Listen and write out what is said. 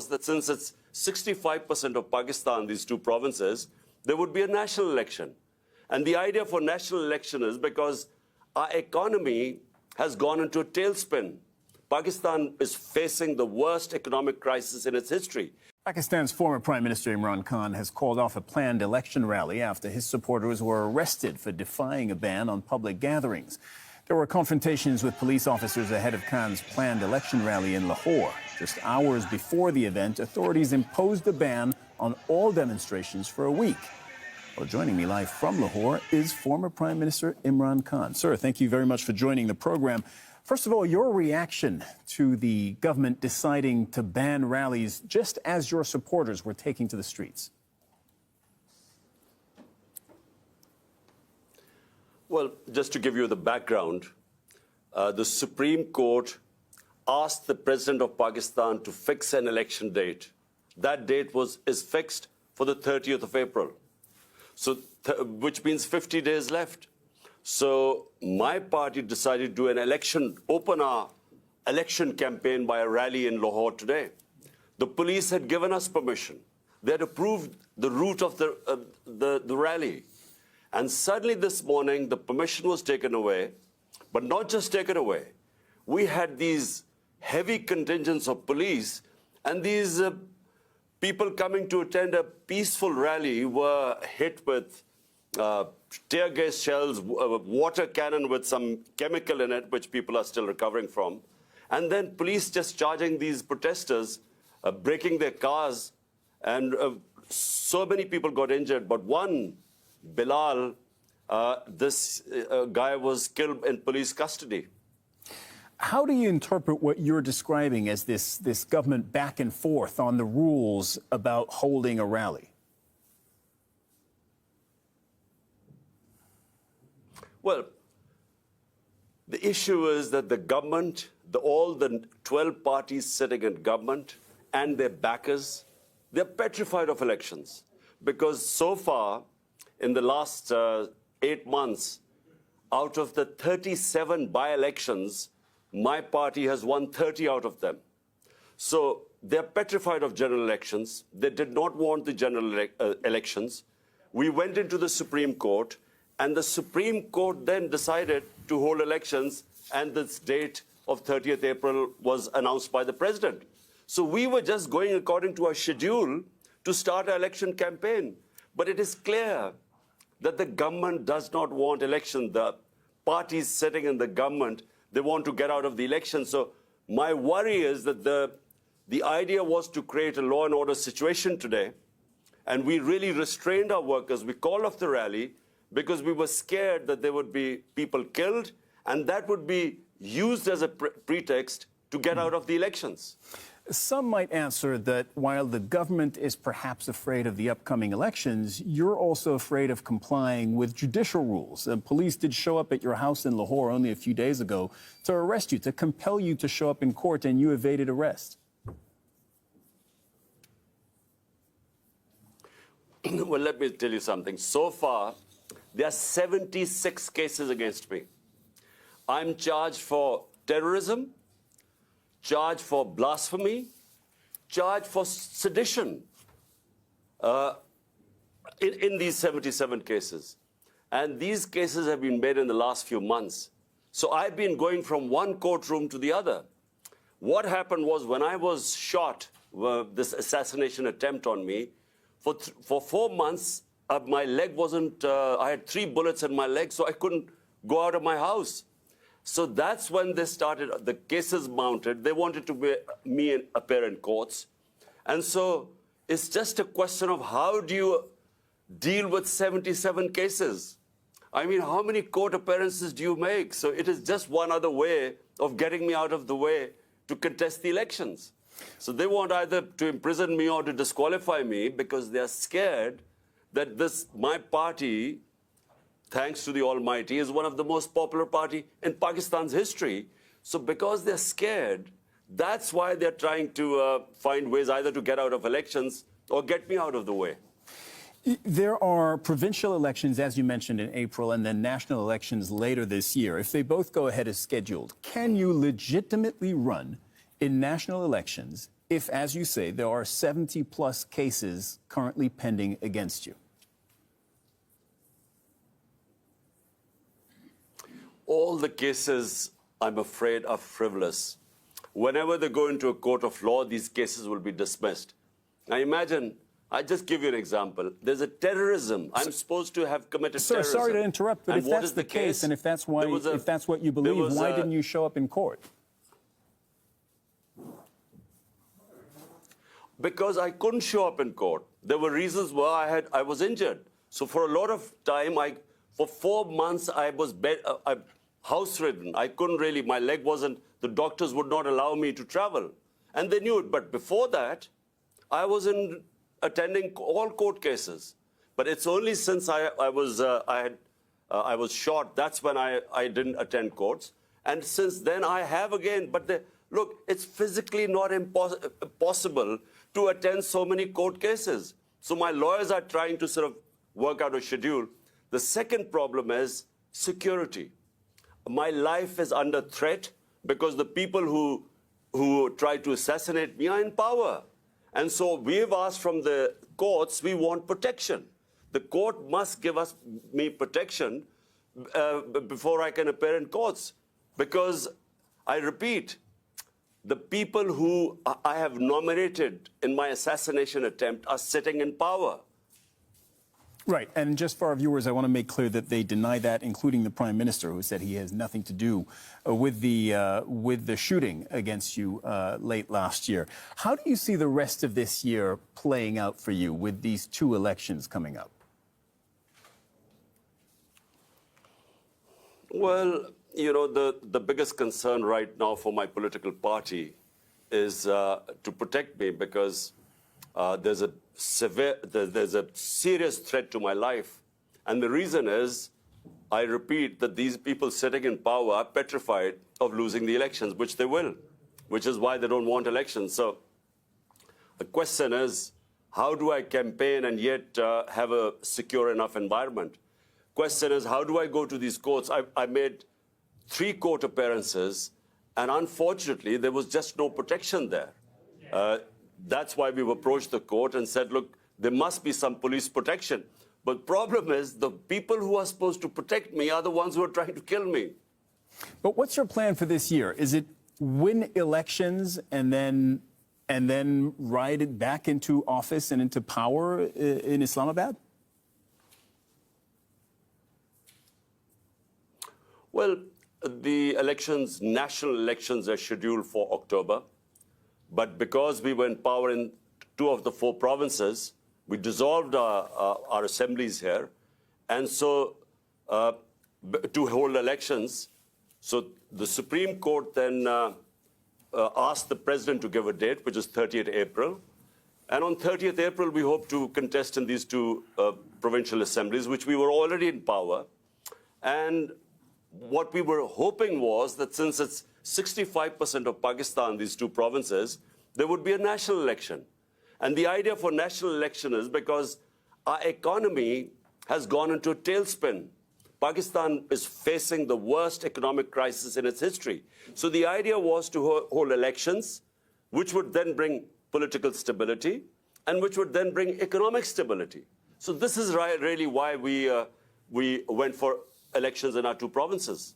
that since it's 65% of Pakistan, these two provinces, there would be a national election. And the idea for national election is because our economy has gone into a tailspin. Pakistan is facing the worst economic crisis in its history. Pakistan's former Prime Minister Imran Khan has called off a planned election rally after his supporters were arrested for defying a ban on public gatherings. There were confrontations with police officers ahead of Khan's planned election rally in Lahore. Just hours before the event, authorities imposed a ban on all demonstrations for a week. Well, joining me live from Lahore is former Prime Minister Imran Khan. Sir, thank you very much for joining the program. First of all, your reaction to the government deciding to ban rallies just as your supporters were taking to the streets. Well, just to give you the background, the Supreme Court asked the President of Pakistan to fix an election date. That date is fixed for the 30th of April, which means 50 days left. So my party decided to do open our election campaign by a rally in Lahore today. The police had given us permission. They had approved the route of the rally. And suddenly this morning, the permission was taken away, but not just taken away. We had these heavy contingents of police, and these people coming to attend a peaceful rally were hit with tear gas shells, water cannon with some chemical in it, which people are still recovering from. And then police just charging these protesters, breaking their cars, and so many people got injured. But one, Bilal, this guy was killed in police custody. How do you interpret what you're describing as this government back and forth on the rules about holding a rally? Well, the issue is that the government, all the 12 parties sitting in government and their backers, they're petrified of elections. Because so far, in the last 8 months, out of the 37 by-elections, my party has won 30 out of them. So they're petrified of general elections. They did not want the general elections. We went into the Supreme Court, and the Supreme Court then decided to hold elections, and this date of 30th April was announced by the President. So we were just going according to our schedule to start our election campaign. But it is clear that the government does not want election. The parties sitting in the government, they want to get out of the election. So my worry is that the idea was to create a law and order situation today, and we really restrained our workers. We called off the rally because we were scared that there would be people killed, and that would be used as a pretext to get out of the elections. Some might answer that while the government is perhaps afraid of the upcoming elections, you're also afraid of complying with judicial rules. Police did show up at your house in Lahore only a few days ago to arrest you, to compel you to show up in court, and you evaded arrest. Well, let me tell you something. So far, there are 76 cases against me. I'm charged for terrorism, charged for blasphemy, charged for sedition in these 77 cases. And these cases have been made in the last few months. So I've been going from one courtroom to the other. What happened was when I was shot, this assassination attempt on me, for 4 months, my leg wasn't, I had 3 bullets in my leg, so I couldn't go out of my house. So that's when they started, the cases mounted. They wanted to me appear in courts. And so it's just a question of how do you deal with 77 cases? I mean, how many court appearances do you make? So it is just one other way of getting me out of the way to contest the elections. So they want either to imprison me or to disqualify me because they are scared that my party, thanks to the Almighty, is one of the most popular party in Pakistan's history. So because they're scared, that's why they're trying to find ways either to get out of elections or get me out of the way. There are provincial elections, as you mentioned, in April, and then national elections later this year. If they both go ahead as scheduled, can you legitimately run in national elections if, as you say, there are 70-plus cases currently pending against you? All the cases, I'm afraid, are frivolous. Whenever they go into a court of law, these cases will be dismissed. Now imagine, I just give you an example. There's a terrorism. I'm supposed to have committed Sir, terrorism. sorry to interrupt, but and if what that's is the case, and if that's why, if that's what you there believe, was why a- didn't you show up in court? Because I couldn't show up in court. There were reasons why I was injured. So for a lot of time, for 4 months, I was house-ridden. I couldn't really, my leg wasn't, the doctors would not allow me to travel. And they knew it. But before that, I was attending all court cases. But it's only since I was shot, that's when I didn't attend courts. And since then, I have again. But look, it's physically not possible to attend so many court cases. So my lawyers are trying to sort of work out a schedule. The second problem is security. My life is under threat because the people who try to assassinate me are in power. And so we've asked from the courts, we want protection. The court must give me protection before I can appear in courts. Because, I repeat, the people who I have nominated in my assassination attempt are sitting in power. Right. And just for our viewers, I want to make clear that they deny that, including the Prime Minister, who said he has nothing to do with the shooting against you late last year. How do you see the rest of this year playing out for you with these 2 elections coming up? Well, you know, the biggest concern right now for my political party is to protect me because there's a serious threat to my life. And the reason is, I repeat, that these people sitting in power are petrified of losing the elections, which they will, which is why they don't want elections. So the question is, how do I campaign and yet have a secure enough environment? Question is, how do I go to these courts? I made 3 court appearances, and unfortunately, there was just no protection there. That's why we've approached the court and said, look, there must be some police protection. But problem is, the people who are supposed to protect me are the ones who are trying to kill me. But what's your plan for this year? Is it win elections and then ride it back into office and into power in Islamabad? Well, the elections, national elections, are scheduled for October. But because we were in power in 2 of the 4 provinces, we dissolved our assemblies here. And so to hold elections, so the Supreme Court then asked the president to give a date, which is 30th April. And on 30th April, we hope to contest in these 2 provincial assemblies, which we were already in power. And what we were hoping was that since it's 65% of Pakistan, these 2 provinces, there would be a national election. And the idea for national election is because our economy has gone into a tailspin. Pakistan is facing the worst economic crisis in its history. So the idea was to hold elections, which would then bring political stability and which would then bring economic stability. So this is really why we went for elections in our 2 provinces.